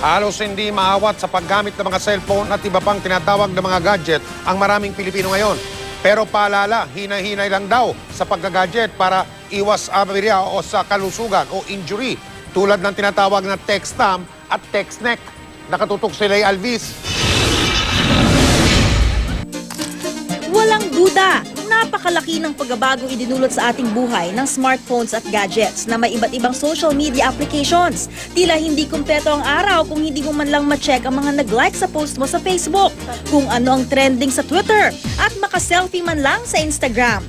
Halos hindi maawat sa paggamit ng mga cellphone at iba pang tinatawag na mga gadget ang maraming Pilipino ngayon. Pero paalala, hinay-hinay lang daw sa paggagadget para iwas aberya o sa kalusugan o injury tulad ng tinatawag na text thumb at text neck. Nakatutok si Lay Alvis. Walang duda, napakalaki ng pagbabagong idinulot sa ating buhay ng smartphones at gadgets na may iba't ibang social media applications. Tila hindi kumpleto ang araw kung hindi mo man lang ma-check ang mga nag-like sa post mo sa Facebook, kung ano ang trending sa Twitter, at maka-selfie man lang sa Instagram.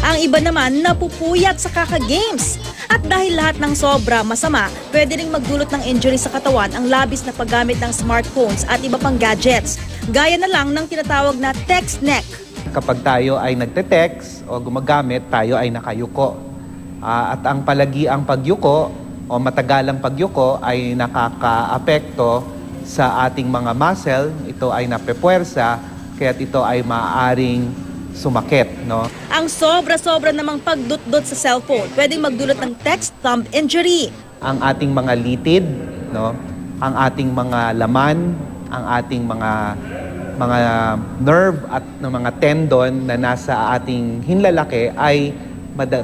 Ang iba naman napupuyat sa kaka-games. At dahil lahat ng sobra masama, pwede ring magdulot ng injury sa katawan ang labis na paggamit ng smartphones at iba pang gadgets. Gaya na lang ng tinatawag na text neck. Kapag tayo ay nagte-text o gumagamit, tayo ay nakayuko. At ang palagiang pagyuko o matagalang pagyuko ay nakakaapekto sa ating mga muscle. Ito ay napepuwersa, kaya't ito ay maaaring sumakit, no? Ang sobra-sobra namang pagdut-dut sa cellphone pwedeng magdulot ng text thumb injury. Ang ating mga litid, no? Ang ating mga laman, ang ating mga nerve at ng mga tendon na nasa ating hinlalaki ay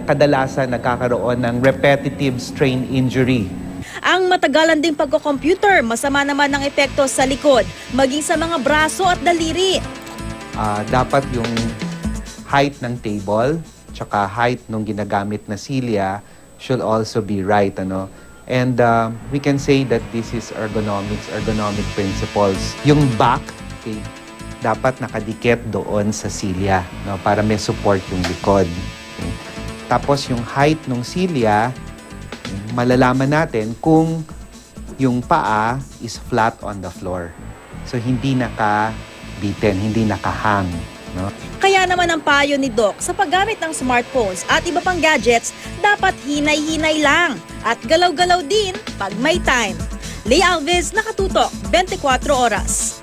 kadalasan nagkakaroon ng repetitive strain injury. Ang matagalan ding pagko-computer, masama naman ang epekto sa likod, maging sa mga braso at daliri. Dapat yung height ng table, tsaka height ng ginagamit na silya should also be right, ano? And we can say that this is ergonomic principles. Yung back, okay, dapat nakadikit doon sa silya, no, para may support yung likod. Okay. Tapos yung height ng silya, malalaman natin kung yung paa is flat on the floor. So hindi nakabitin, hindi nakahang. No? Kaya naman ang payo ni Doc sa paggamit ng smartphones at iba pang gadgets, dapat hinay-hinay lang at galaw-galaw din pag may time. Lay Alvis, nakatutok, 24 oras.